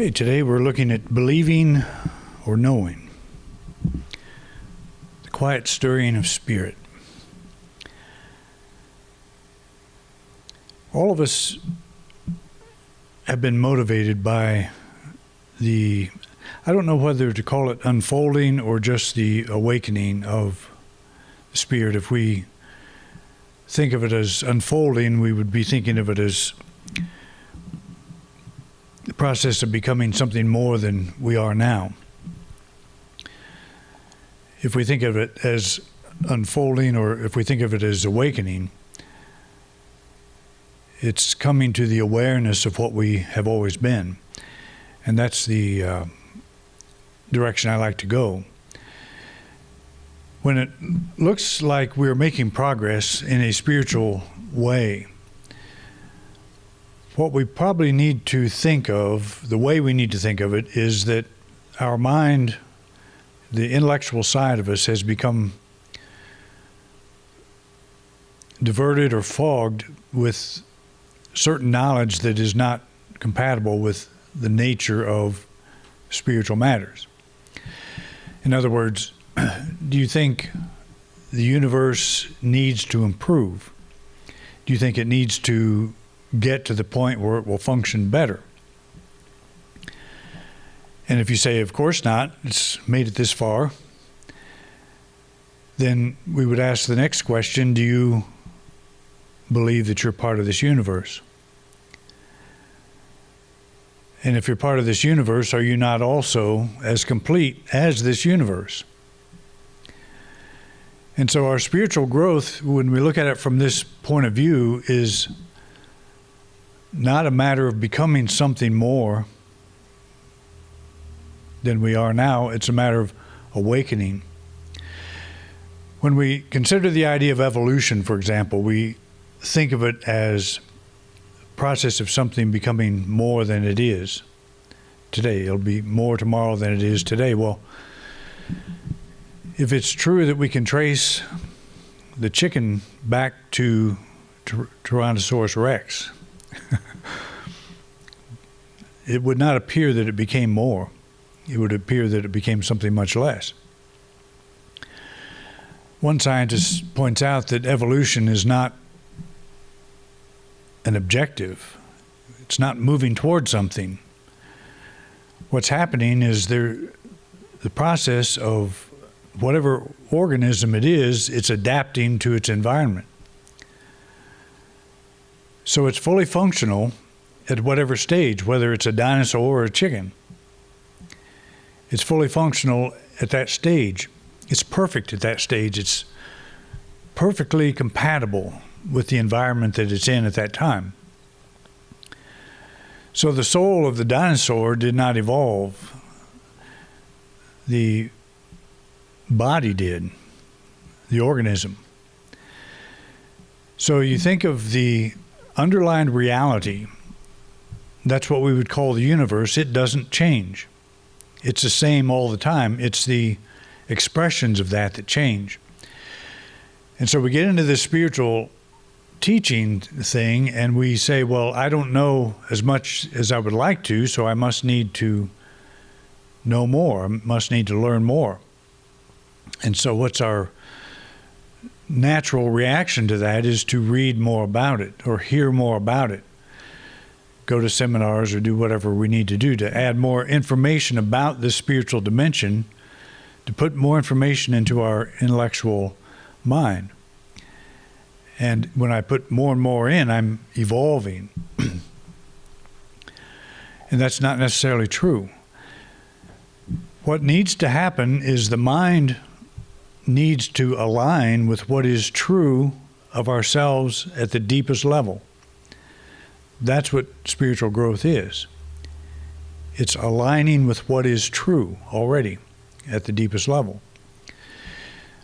Okay, today we're looking at believing or knowing. The quiet stirring of spirit. All of us have been motivated by I don't know whether to call it unfolding or just the awakening of the spirit. If we think of it as unfolding, we would be thinking of it as the process of becoming something more than we are now. If we think of it as unfolding, or if we think of it as awakening, it's coming to the awareness of what we have always been. And that's the direction I like to go. When it looks like we're making progress in a spiritual way, what we probably need to think of, the way we need to think of it, is that our mind, the intellectual side of us, has become diverted or fogged with certain knowledge that is not compatible with the nature of spiritual matters. In other words, do you think the universe needs to improve? Do you think it needs to get to the point where it will function better? And if you say, of course not, it's made it this far, then we would ask the next question: do you believe that you're part of this universe? And if you're part of this universe, are you not also as complete as this universe? And so our spiritual growth, when we look at it from this point of view, is not a matter of becoming something more than we are now. It's a matter of awakening. When we consider the idea of evolution, for example, we think of it as a process of something becoming more than it is today. It'll be more tomorrow than it is today. Well, if it's true that we can trace the chicken back to Tyrannosaurus Rex, it would not appear that it became more. It would appear that it became something much less. One scientist points out that evolution is not an objective. It's not moving toward something. What's happening is the process of whatever organism it is, it's adapting to its environment. So it's fully functional at whatever stage, whether it's a dinosaur or a chicken. It's fully functional at that stage. It's perfect at that stage. It's perfectly compatible with the environment that it's in at that time. So the soul of the dinosaur did not evolve. The body did, the organism. So you think of the underlying reality, that's what we would call the universe. It doesn't change. It's the same all the time. It's the expressions of that change. And so we get into this spiritual teaching thing and we say, well, I don't know as much as I would like to, so I must need to know more. I must need to learn more. And so what's our natural reaction to that is to read more about it or hear more about it. Go to seminars or do whatever we need to do to add more information about this spiritual dimension, to put more information into our intellectual mind. And when I put more and more in, I'm evolving. And that's not necessarily true. What needs to happen is the mind needs to align with what is true of ourselves at the deepest level. That's what spiritual growth is. It's aligning with what is true already at the deepest level.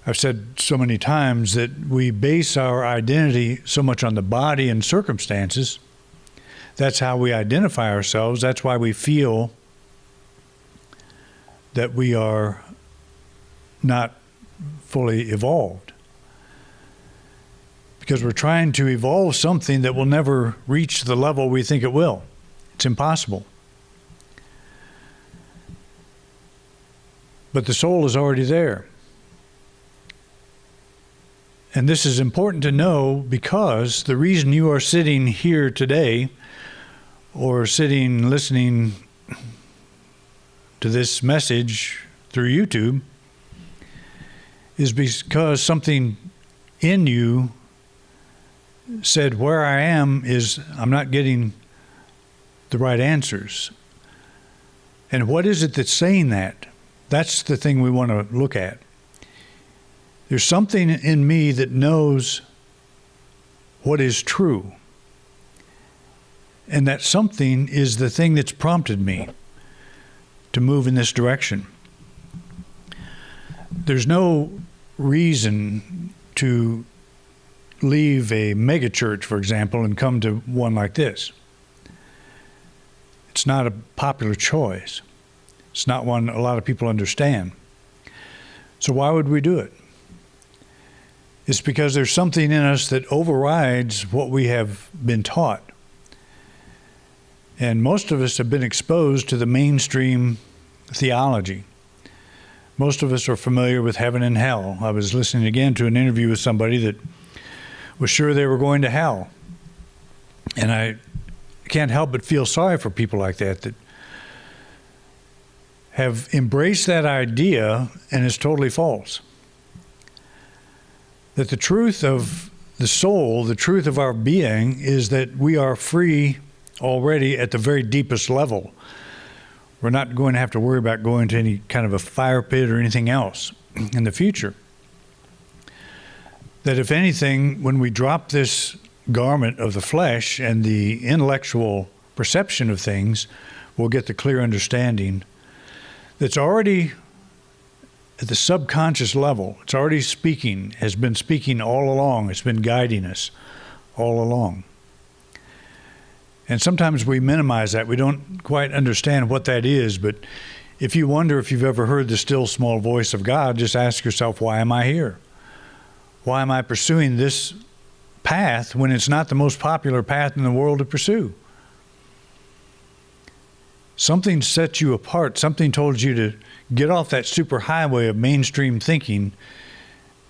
I've said so many times that we base our identity so much on the body and circumstances. That's how we identify ourselves. That's why we feel that we are not fully evolved. Because we're trying to evolve something that will never reach the level we think it will. It's impossible. But the soul is already there. And this is important to know because the reason you are sitting here today or sitting listening to this message through YouTube is because something in you said, where I am is I'm not getting the right answers. And what is it that's saying that? That's the thing we want to look at. There's something in me that knows what is true. And that something is the thing that's prompted me to move in this direction. There's no reason to leave a megachurch, for example, and come to one like this. It's not a popular choice. It's not one a lot of people understand. So why would we do it? It's because there's something in us that overrides what we have been taught. And most of us have been exposed to the mainstream theology. Most of us are familiar with heaven and hell. I was listening again to an interview with somebody that was sure they were going to hell. And I can't help but feel sorry for people like that have embraced that idea, and it's totally false. That the truth of the soul, the truth of our being, is that we are free already at the very deepest level. We're not going to have to worry about going to any kind of a fire pit or anything else in the future. That if anything, when we drop this garment of the flesh and the intellectual perception of things, we'll get the clear understanding that's already at the subconscious level. It's already speaking, has been speaking all along. It's been guiding us all along. And sometimes we minimize that. We don't quite understand what that is. But if you wonder if you've ever heard the still small voice of God, just ask yourself, why am I here? Why am I pursuing this path when it's not the most popular path in the world to pursue? Something set you apart. Something told you to get off that superhighway of mainstream thinking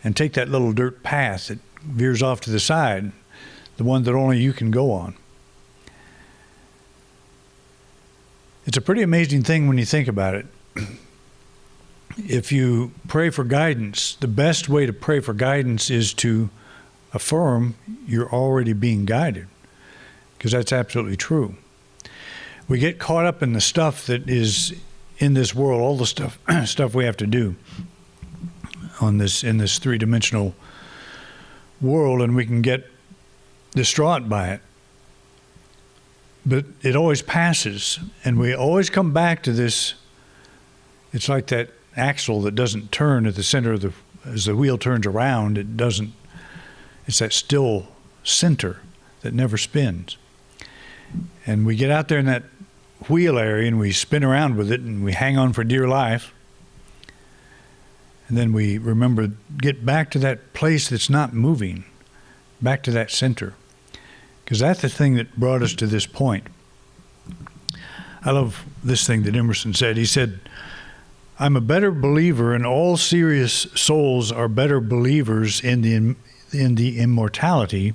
and take that little dirt path that veers off to the side, the one that only you can go on. It's a pretty amazing thing when you think about it. If you pray for guidance, the best way to pray for guidance is to affirm you're already being guided, because that's absolutely true. We get caught up in the stuff that is in this world, all the stuff we have to do in this three-dimensional world, and we can get distraught by it. But it always passes, and we always come back to this. It's like that axle that doesn't turn at the center of as the wheel turns around, it doesn't. It's that still center that never spins. And we get out there in that wheel area and we spin around with it and we hang on for dear life. And then we remember, get back to that place that's not moving, back to that center. Because that's the thing that brought us to this point. I love this thing that Emerson said. He said, I'm a better believer, and all serious souls are better believers in the immortality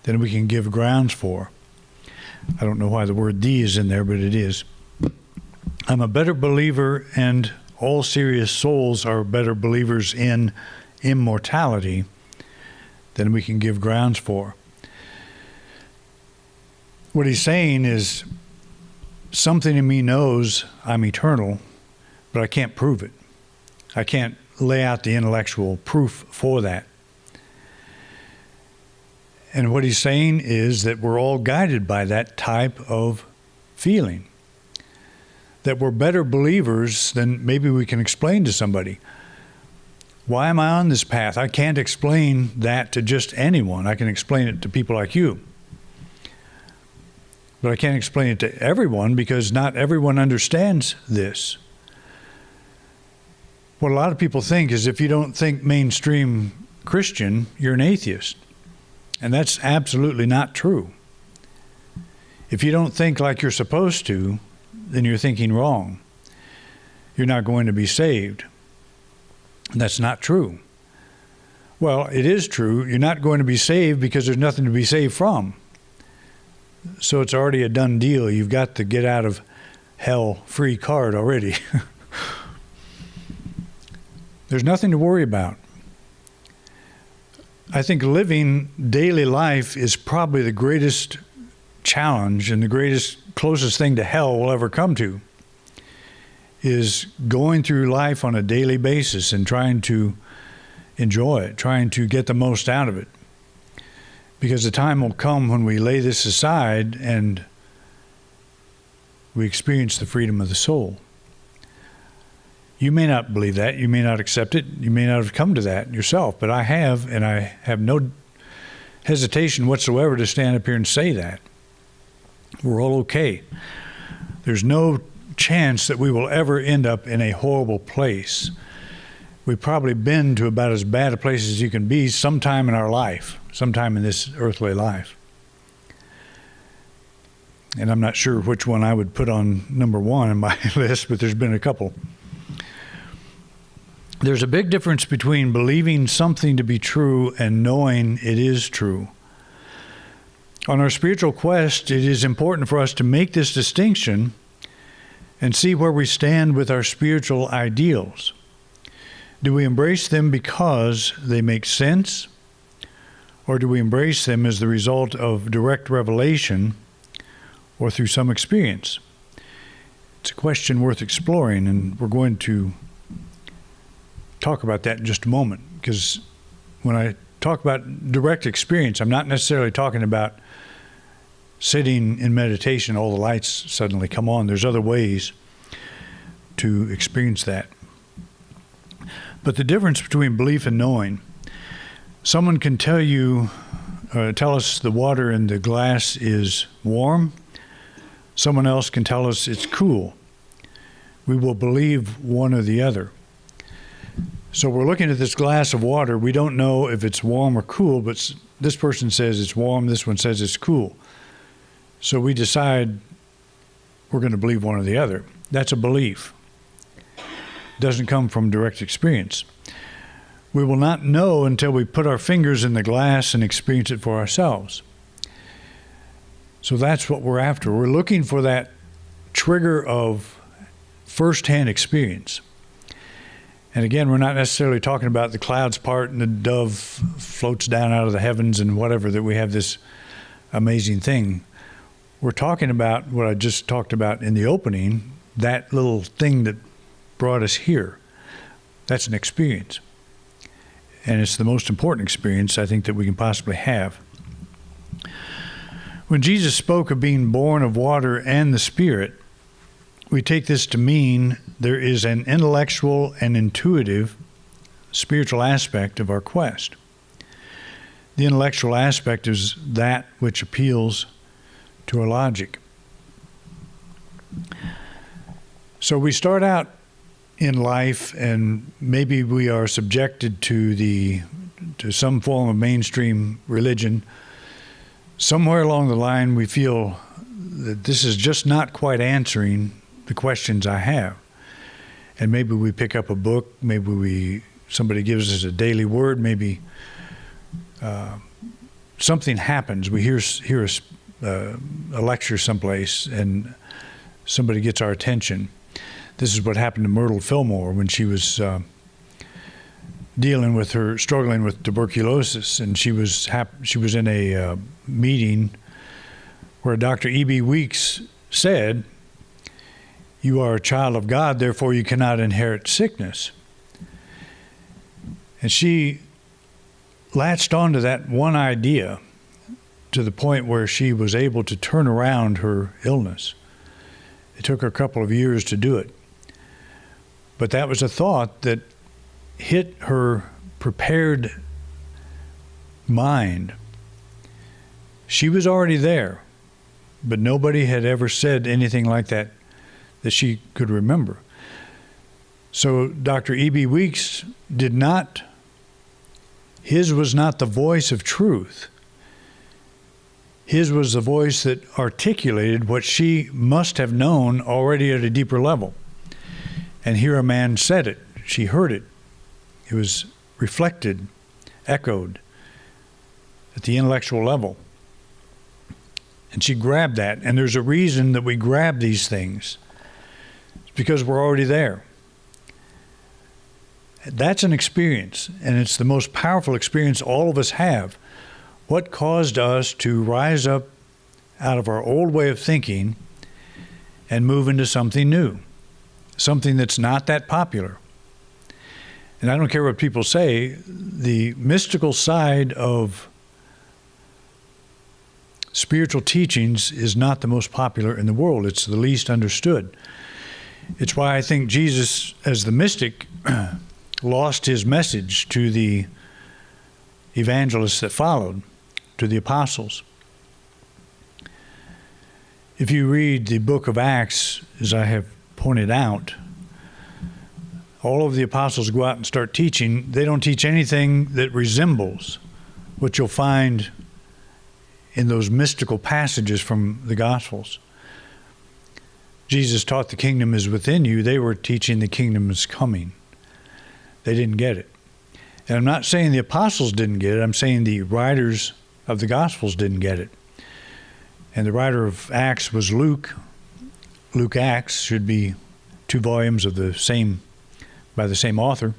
than we can give grounds for. I don't know why the word "the" is in there, but it is. I'm a better believer, and all serious souls are better believers in immortality than we can give grounds for. What he's saying is, something in me knows I'm eternal, but I can't prove it. I can't lay out the intellectual proof for that. And what he's saying is that we're all guided by that type of feeling. That we're better believers than maybe we can explain to somebody. Why am I on this path? I can't explain that to just anyone. I can explain it to people like you. But I can't explain it to everyone because not everyone understands this. What a lot of people think is if you don't think mainstream Christian, you're an atheist. And that's absolutely not true. If you don't think like you're supposed to, then you're thinking wrong. You're not going to be saved. That's not true. Well, it is true. You're not going to be saved because there's nothing to be saved from. So it's already a done deal. You've got the get out of hell free card already. There's nothing to worry about. I think living daily life is probably the greatest challenge and the closest thing to hell we'll ever come to, is going through life on a daily basis and trying to enjoy it, trying to get the most out of it. Because the time will come when we lay this aside and we experience the freedom of the soul. You may not believe that. You may not accept it. You may not have come to that yourself, but I have, and I have no hesitation whatsoever to stand up here and say that. We're all okay. There's no chance that we will ever end up in a horrible place. We've probably been to about as bad a place as you can be sometime in our life, sometime in this earthly life. And I'm not sure which one I would put on number one in my list, but there's been a couple. There's a big difference between believing something to be true and knowing it is true. On our spiritual quest, it is important for us to make this distinction and see where we stand with our spiritual ideals. Do we embrace them because they make sense, or do we embrace them as the result of direct revelation or through some experience? It's a question worth exploring, and we're going to talk about that in just a moment, because when I talk about direct experience, I'm not necessarily talking about sitting in meditation, all the lights suddenly come on. There's other ways to experience that. But the difference between belief and knowing, someone can tell us the water in the glass is warm. Someone else can tell us it's cool. We will believe one or the other. So we're looking at this glass of water. We don't know if it's warm or cool, but this person says it's warm, this one says it's cool. So we decide we're going to believe one or the other. That's a belief. It doesn't come from direct experience. We will not know until we put our fingers in the glass and experience it for ourselves. So that's what we're after. We're looking for that trigger of firsthand experience. And again, we're not necessarily talking about the clouds part and the dove floats down out of the heavens and whatever, that we have this amazing thing. We're talking about what I just talked about in the opening, that little thing that brought us here. That's an experience. And it's the most important experience I think that we can possibly have. When Jesus spoke of being born of water and the Spirit, we take this to mean there is an intellectual and intuitive spiritual aspect of our quest. The intellectual aspect is that which appeals to our logic. So we start out in life, and maybe we are subjected to some form of mainstream religion. Somewhere along the line, we feel that this is just not quite answering the questions I have. And maybe we pick up a book, maybe somebody gives us a daily word, maybe something happens. We hear a lecture someplace and somebody gets our attention. This is what happened to Myrtle Fillmore when she was struggling with tuberculosis, and she was in a meeting where Dr. E.B. Weeks said, "You are a child of God, therefore you cannot inherit sickness." And she latched onto that one idea to the point where she was able to turn around her illness. It took her a couple of years to do it. But that was a thought that hit her prepared mind. She was already there, but nobody had ever said anything like that she could remember. So Dr. E.B. Weeks his was not the voice of truth. His was the voice that articulated what she must have known already at a deeper level. And here a man said it. She heard it. It was reflected, echoed at the intellectual level. And she grabbed that. And there's a reason that we grab these things. It's because we're already there. That's an experience, and it's the most powerful experience all of us have. What caused us to rise up out of our old way of thinking and move into something new, something that's not that popular? And I don't care what people say, the mystical side of spiritual teachings is not the most popular in the world. It's the least understood. It's why I think Jesus, as the mystic, lost his message to the evangelists that followed, to the apostles. If you read the book of Acts, as I have pointed out, all of the apostles go out and start teaching. They don't teach anything that resembles what you'll find in those mystical passages from the Gospels. Jesus taught the kingdom is within you. They were teaching the kingdom is coming. They didn't get it. And I'm not saying the apostles didn't get it. I'm saying the writers of the Gospels didn't get it. And the writer of Acts was Luke. Luke Acts should be 2 volumes of by the same author.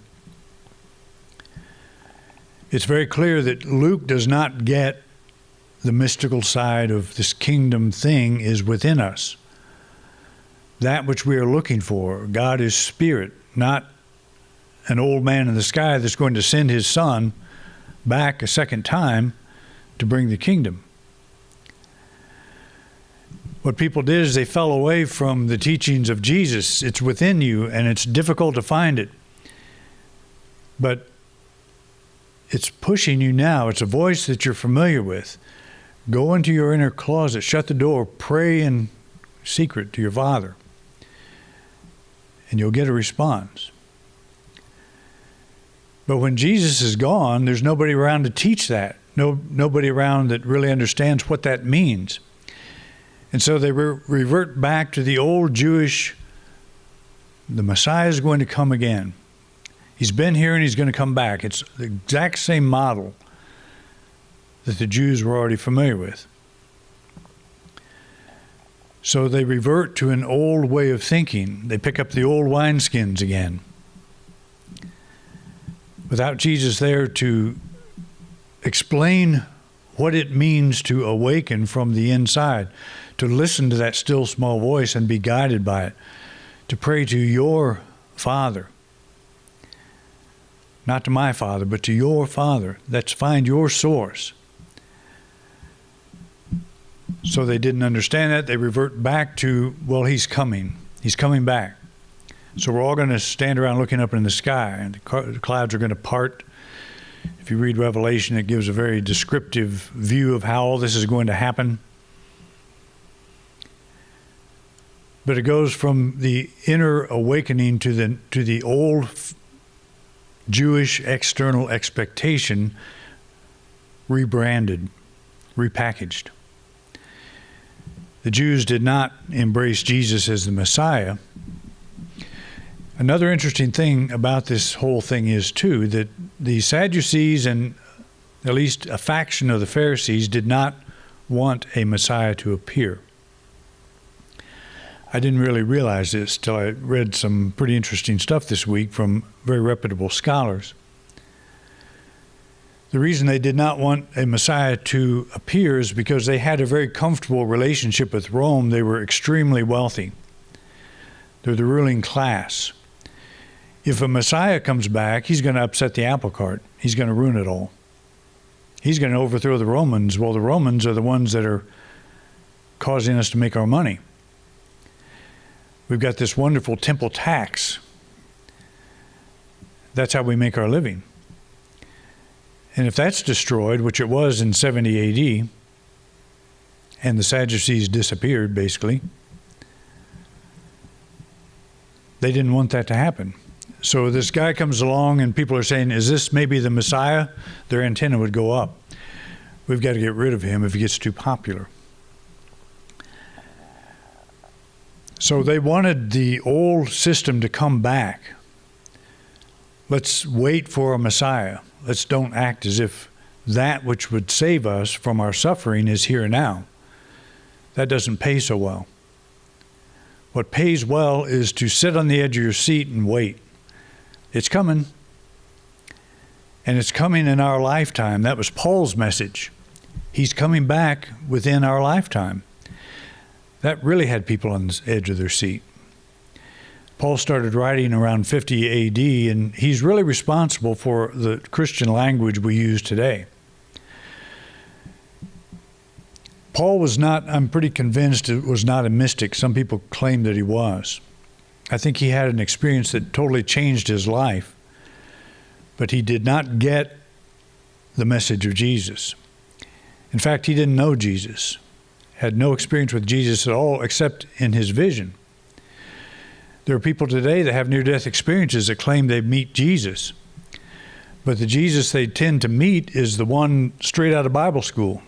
It's very clear that Luke does not get the mystical side of this kingdom thing is within us. That which we are looking for. God is spirit, not an old man in the sky that's going to send his son back a second time to bring the kingdom. What people did is they fell away from the teachings of Jesus. It's within you, and it's difficult to find it. But it's pushing you now. It's a voice that you're familiar with. Go into your inner closet, shut the door, pray in secret to your Father, and you'll get a response. But when Jesus is gone, there's nobody around to teach that. Nobody around that really understands what that means. And so they revert back to the old Jewish, the Messiah is going to come again. He's been here and he's going to come back. It's the exact same model that the Jews were already familiar with. So they revert to an old way of thinking. They pick up the old wineskins again. Without Jesus there to explain what it means to awaken from the inside, to listen to that still small voice and be guided by it, to pray to your Father. Not to my Father, but to your Father. That's find your source. So they didn't understand that. They revert back to, well, he's coming. He's coming back. So we're all going to stand around looking up in the sky, and the clouds are going to part. If you read Revelation, it gives a very descriptive view of how all this is going to happen. But it goes from the inner awakening to the old Jewish external expectation, rebranded, repackaged. The Jews did not embrace Jesus as the Messiah. Another interesting thing about this whole thing is, too, that the Sadducees and at least a faction of the Pharisees did not want a Messiah to appear. I didn't really realize this till I read some pretty interesting stuff this week from very reputable scholars. The reason they did not want a Messiah to appear is because they had a very comfortable relationship with Rome. They were extremely wealthy. They're the ruling class. If a Messiah comes back, he's going to upset the apple cart. He's going to ruin it all. He's going to overthrow the Romans. Well, the Romans are the ones that are causing us to make our money. We've got this wonderful temple tax. That's how we make our living. And if that's destroyed, which it was in 70 A.D., and the Sadducees disappeared, basically, they didn't want that to happen. So this guy comes along and people are saying, is this maybe the Messiah? Their antenna would go up. We've got to get rid of him if he gets too popular. So they wanted the old system to come back. Let's wait for a Messiah. Let's don't act as if that which would save us from our suffering is here now. That doesn't pay so well. What pays well is to sit on the edge of your seat and wait. It's coming. And it's coming in our lifetime. That was Paul's message. He's coming back within our lifetime. That really had people on the edge of their seat. Paul started writing around 50 AD, and he's really responsible for the Christian language we use today. Paul was not, I'm pretty convinced, was not a mystic. Some people claim that he was. I think he had an experience that totally changed his life, but he did not get the message of Jesus. In fact, he didn't know Jesus, had no experience with Jesus at all except in his vision. There are people today that have near-death experiences that claim they meet Jesus, but the Jesus they tend to meet is the one straight out of Bible school.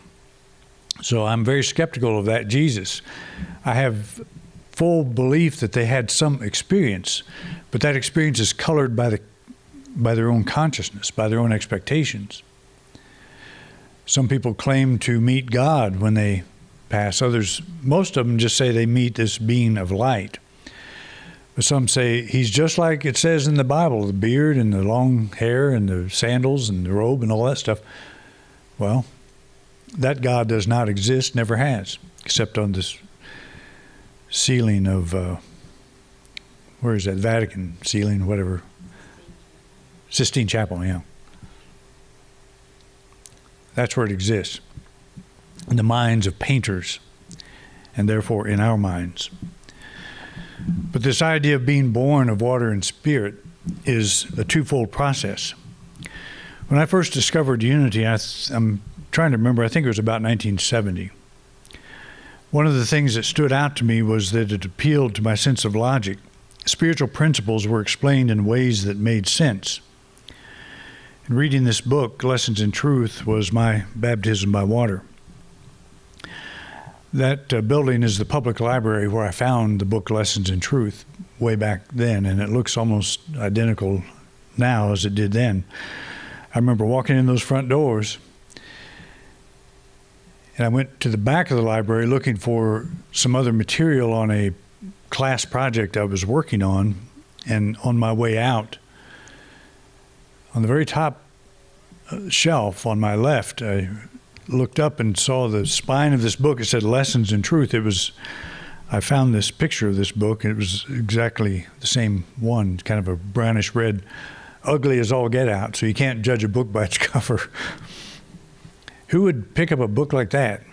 So I'm very skeptical of that Jesus. I have full belief that they had some experience, but that experience is colored by their own consciousness, by their own expectations. Some people claim to meet God when they pass. Others, most of them just say they meet this being of light. But some say he's just like it says in the Bible, the beard and the long hair and the sandals and the robe and all that stuff. Well, that God does not exist, never has, except on this ceiling of, where is that, Vatican ceiling, whatever, Sistine Chapel, yeah. That's where it exists, in the minds of painters, and therefore in our minds. But this idea of being born of water and spirit is a twofold process. When I first discovered unity, I'm trying to remember, I think it was about 1970. One of the things that stood out to me was that it appealed to my sense of logic. Spiritual principles were explained in ways that made sense. And reading this book, Lessons in Truth, was my baptism by water. That building is the public library where I found the book Lessons in Truth way back then, and it looks almost identical now as it did then. I remember walking in those front doors, and I went to the back of the library looking for some other material on a class project I was working on, and on my way out, on the very top shelf on my left, I looked up and saw the spine of this book. It said Lessons in Truth. I found this picture of this book, and it was exactly the same one, kind of a brownish red, ugly as all get out, so you can't judge a book by its cover. Who would pick up a book like that?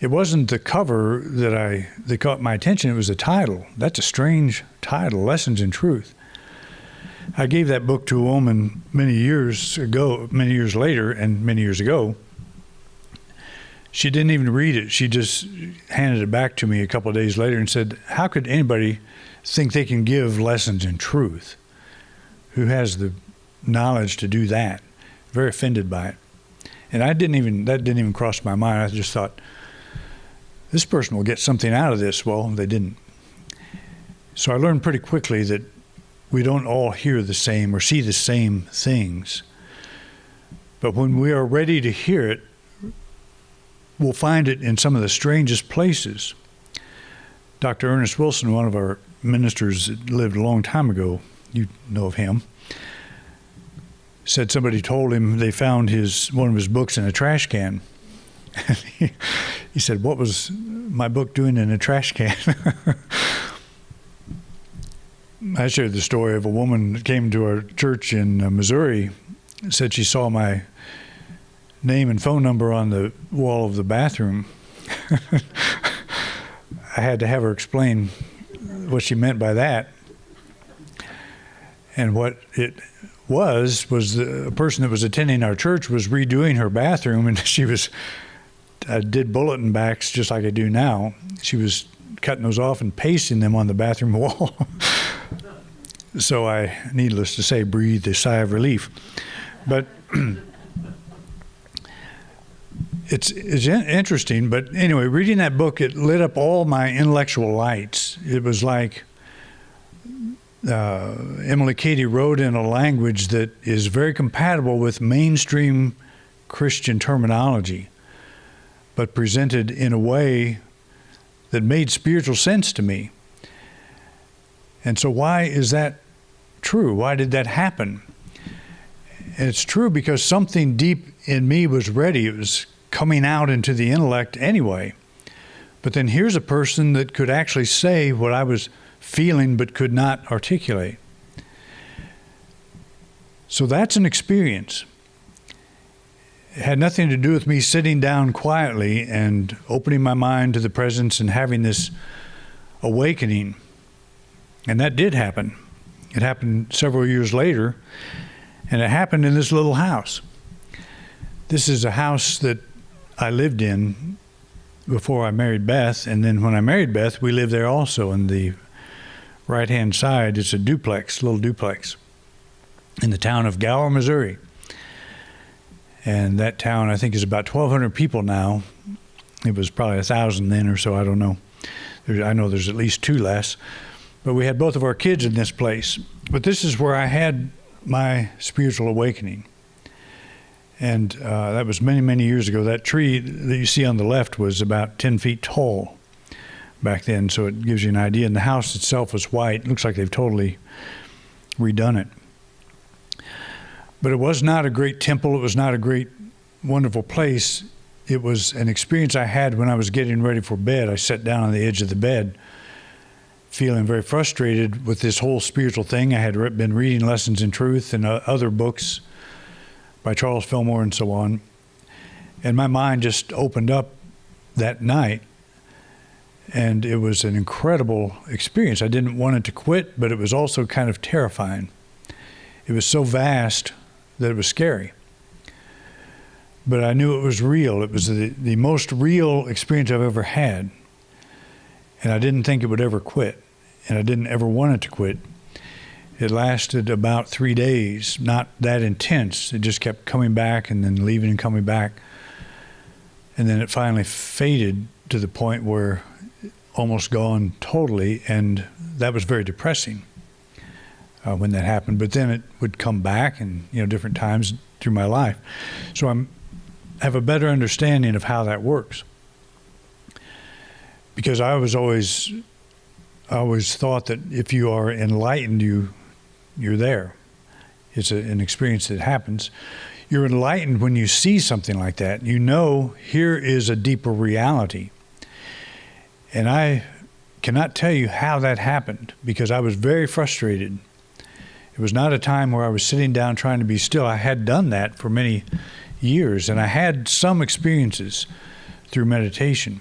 It wasn't the cover that caught my attention, it was the title. That's a strange title, Lessons in Truth. I gave that book to a woman many years later, and many years ago. She didn't even read it. She just handed it back to me a couple of days later and said, how could anybody think they can give lessons in truth? Who has the knowledge to do that? Very offended by it. And that didn't even cross my mind. I just thought, this person will get something out of this. Well, they didn't. So I learned pretty quickly that we don't all hear the same or see the same things. But when we are ready to hear it, we'll find it in some of the strangest places. Dr. Ernest Wilson, one of our ministers that lived a long time ago, you know of him, said somebody told him they found one of his books in a trash can. He said, what was my book doing in a trash can? I shared the story of a woman that came to our church in Missouri, said she saw my name and phone number on the wall of the bathroom. I had to have her explain what she meant by that. And what it was the person that was attending our church was redoing her bathroom, and I did bulletin backs just like I do now. She was cutting those off and pasting them on the bathroom wall. So I, needless to say, breathed a sigh of relief. But it's interesting. But anyway, reading that book, it lit up all my intellectual lights. It was like Emily Cady wrote in a language that is very compatible with mainstream Christian terminology, but presented in a way that made spiritual sense to me. And so why is that true? Why did that happen? And it's true because something deep in me was ready. It was coming out into the intellect anyway. But then here's a person that could actually say what I was feeling but could not articulate. So that's an experience. It had nothing to do with me sitting down quietly and opening my mind to the presence and having this awakening. And that did happen. It happened several years later, and it happened in this little house. This is a house that I lived in before I married Beth, and then when I married Beth, we lived there also. On the right-hand side, it's a duplex, little duplex, in the town of Gower, Missouri. And that town, I think, is about 1,200 people now. It was probably 1,000 then or so, I don't know. I know there's at least 2 less. But we had both of our kids in this place. But this is where I had my spiritual awakening. And that was many, many years ago. That tree that you see on the left was about 10 feet tall back then, so it gives you an idea. And the house itself was white. It looks like they've totally redone it. But it was not a great temple. It was not a great, wonderful place. It was an experience I had when I was getting ready for bed. I sat down on the edge of the bed, feeling very frustrated with this whole spiritual thing. I had been reading Lessons in Truth and other books by Charles Fillmore and so on. And my mind just opened up that night. And it was an incredible experience. I didn't want it to quit, but it was also kind of terrifying. It was so vast that it was scary. But I knew it was real. It was the most real experience I've ever had. And I didn't think it would ever quit. And I didn't ever want it to quit. It lasted about 3 days, not that intense. It just kept coming back and then leaving and coming back. And then it finally faded to the point where it almost gone totally. And that was very depressing when that happened. But then it would come back and, different times through my life. So I have a better understanding of how that works. Because I always thought that if you are enlightened, you're there. It's an experience that happens. You're enlightened when you see something like that. You know, here is a deeper reality. And I cannot tell you how that happened because I was very frustrated. It was not a time where I was sitting down trying to be still. I had done that for many years, and I had some experiences through meditation.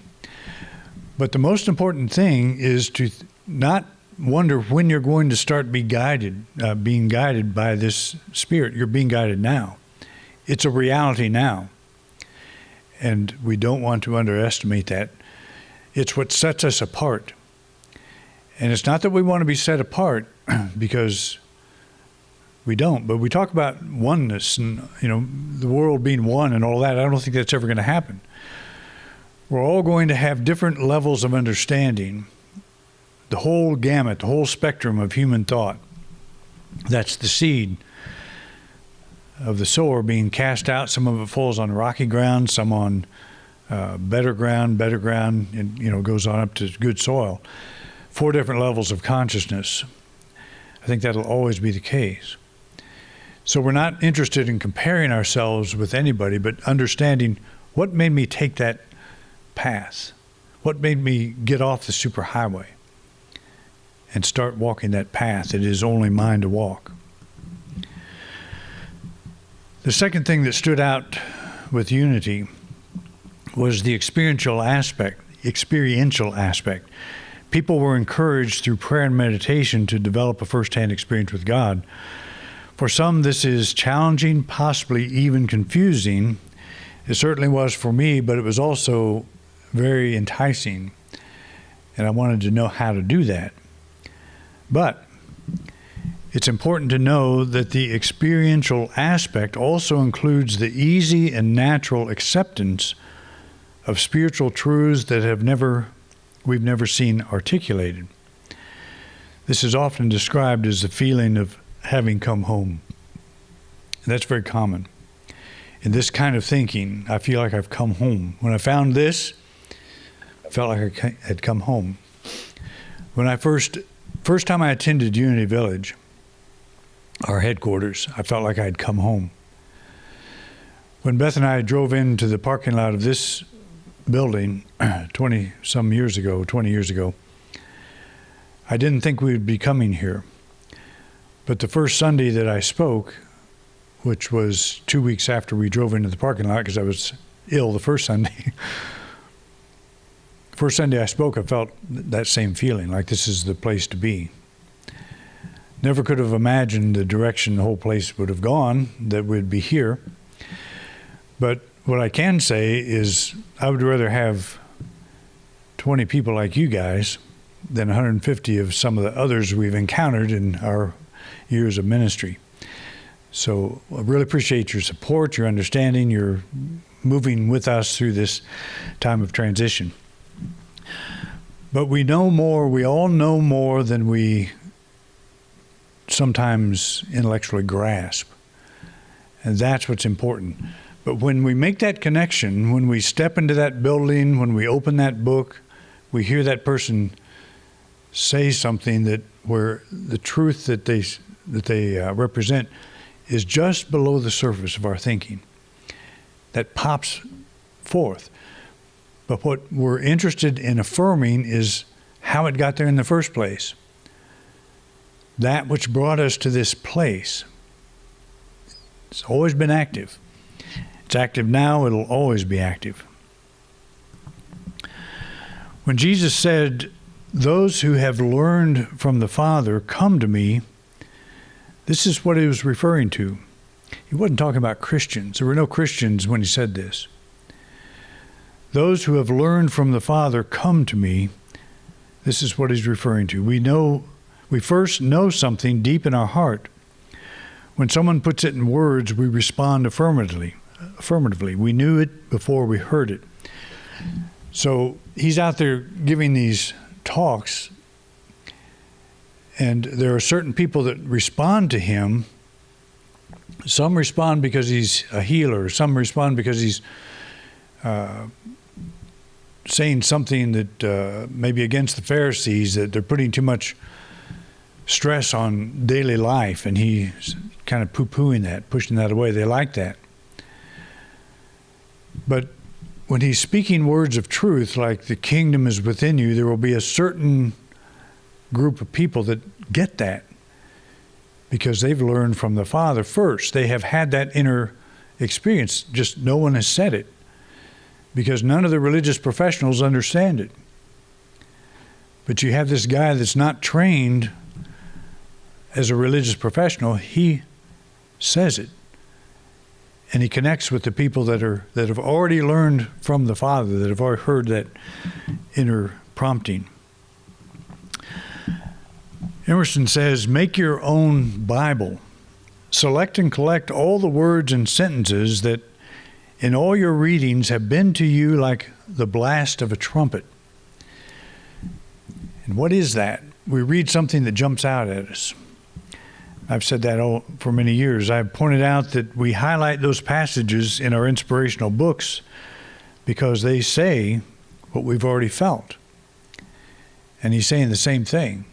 But the most important thing is to not wonder when you're going to start being guided by this spirit. You're being guided now. It's a reality now. And we don't want to underestimate that. It's what sets us apart. And it's not that we want to be set apart because we don't, but we talk about oneness and, the world being one and all that. I don't think that's ever going to happen. We're all going to have different levels of understanding, the whole gamut, the whole spectrum of human thought. That's the seed of the sower being cast out. Some of it falls on rocky ground, some on better ground, and goes on up to good soil. 4 different levels of consciousness. I think that'll always be the case. So we're not interested in comparing ourselves with anybody, but understanding what made me take that path, what made me get off the superhighway and start walking that path. It is only mine to walk. The second thing that stood out with unity was the experiential aspect. People were encouraged through prayer and meditation to develop a first-hand experience with God. For some, this is challenging, possibly even confusing. It certainly was for me, but it was also very enticing, and I wanted to know how to do that. But it's important to know that the experiential aspect also includes the easy and natural acceptance of spiritual truths that we've never seen articulated. This is often described as the feeling of having come home. And that's very common. In this kind of thinking, I feel like I've come home. When I found this, I felt like I had come home. When I first time I attended Unity Village, our headquarters, I felt like I had come home. When Beth and I drove into the parking lot of this building 20 years ago, I didn't think we would be coming here. But the first Sunday that I spoke, which was 2 weeks after we drove into the parking lot because I was ill the first Sunday. First Sunday I spoke, I felt that same feeling, like this is the place to be. Never could have imagined the direction the whole place would have gone, that we'd be here. But what I can say is I would rather have 20 people like you guys than 150 of some of the others we've encountered in our years of ministry. So I really appreciate your support, your understanding, your moving with us through this time of transition. But we all know more than we sometimes intellectually grasp. And that's what's important. But when we make that connection, when we step into that building, when we open that book, we hear that person say something where the truth that they represent is just below the surface of our thinking. That pops forth. But what we're interested in affirming is how it got there in the first place. That which brought us to this place. It's always been active. It's active now, it'll always be active. When Jesus said, "Those who have learned from the Father come to me," this is what he was referring to. He wasn't talking about Christians. There were no Christians when he said this. Those who have learned from the Father come to me. This is what he's referring to. We first know something deep in our heart. When someone puts it in words, we respond affirmatively. We knew it before we heard it. So he's out there giving these talks, and there are certain people that respond to him. Some respond because he's a healer. Some respond because he's saying something that may be against the Pharisees, that they're putting too much stress on daily life, and he's kind of poo-pooing that, pushing that away. They like that. But when he's speaking words of truth, like the kingdom is within you, there will be a certain group of people that get that because they've learned from the Father first. They have had that inner experience, just no one has said it because none of the religious professionals understand it. But you have this guy that's not trained as a religious professional, he says it. And he connects with the people that have already learned from the Father, that have already heard that inner prompting. Emerson says, make your own Bible. Select and collect all the words and sentences that in all your readings have been to you like the blast of a trumpet. And what is that? We read something that jumps out at us. I've said that for many years. I've pointed out that we highlight those passages in our inspirational books because they say what we've already felt. And he's saying the same thing.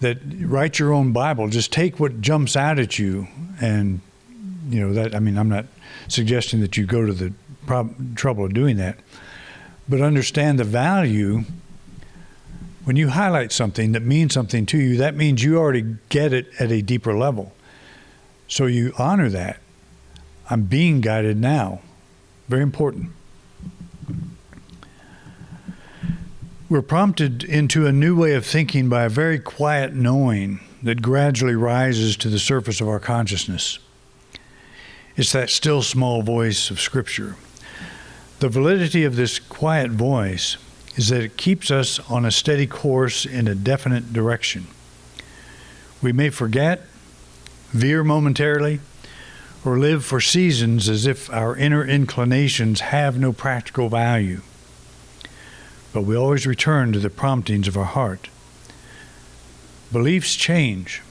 That write your own Bible. Just take what jumps out at you. And, I'm not suggesting that you go to the trouble of doing that. But understand the value. When you highlight something that means something to you, that means you already get it at a deeper level. So you honor that. I'm being guided now. Very important. We're prompted into a new way of thinking by a very quiet knowing that gradually rises to the surface of our consciousness. It's that still small voice of Scripture. The validity of this quiet voice is that it keeps us on a steady course in a definite direction. We may forget, veer momentarily, or live for seasons as if our inner inclinations have no practical value. But we always return to the promptings of our heart. Beliefs change,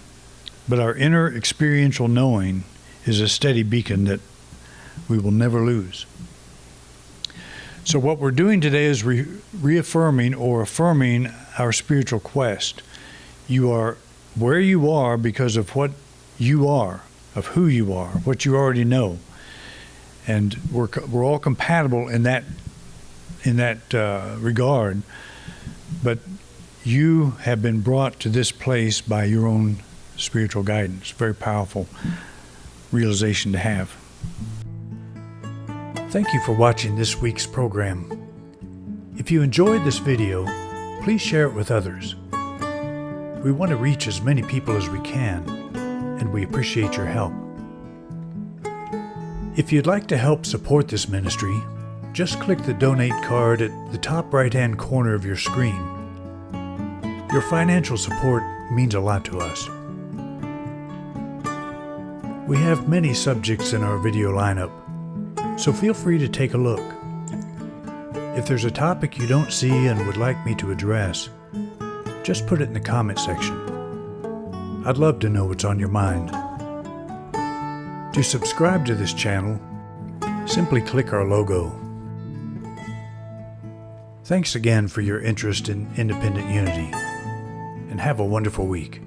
but our inner experiential knowing is a steady beacon that we will never lose. So what we're doing today is reaffirming or affirming our spiritual quest. You are where you are because of what you are, of who you are, what you already know. And we're all compatible in that regard, but you have been brought to this place by your own spiritual guidance. Very powerful realization to have. Thank you for watching this week's program. If you enjoyed this video, please share it with others. We want to reach as many people as we can, and we appreciate your help. If you'd like to help support this ministry, just click the donate card at the top right-hand corner of your screen. Your financial support means a lot to us. We have many subjects in our video lineup, so feel free to take a look. If there's a topic you don't see and would like me to address, just put it in the comment section. I'd love to know what's on your mind. To subscribe to this channel, simply click our logo. Thanks again for your interest in Independent Unity, and have a wonderful week.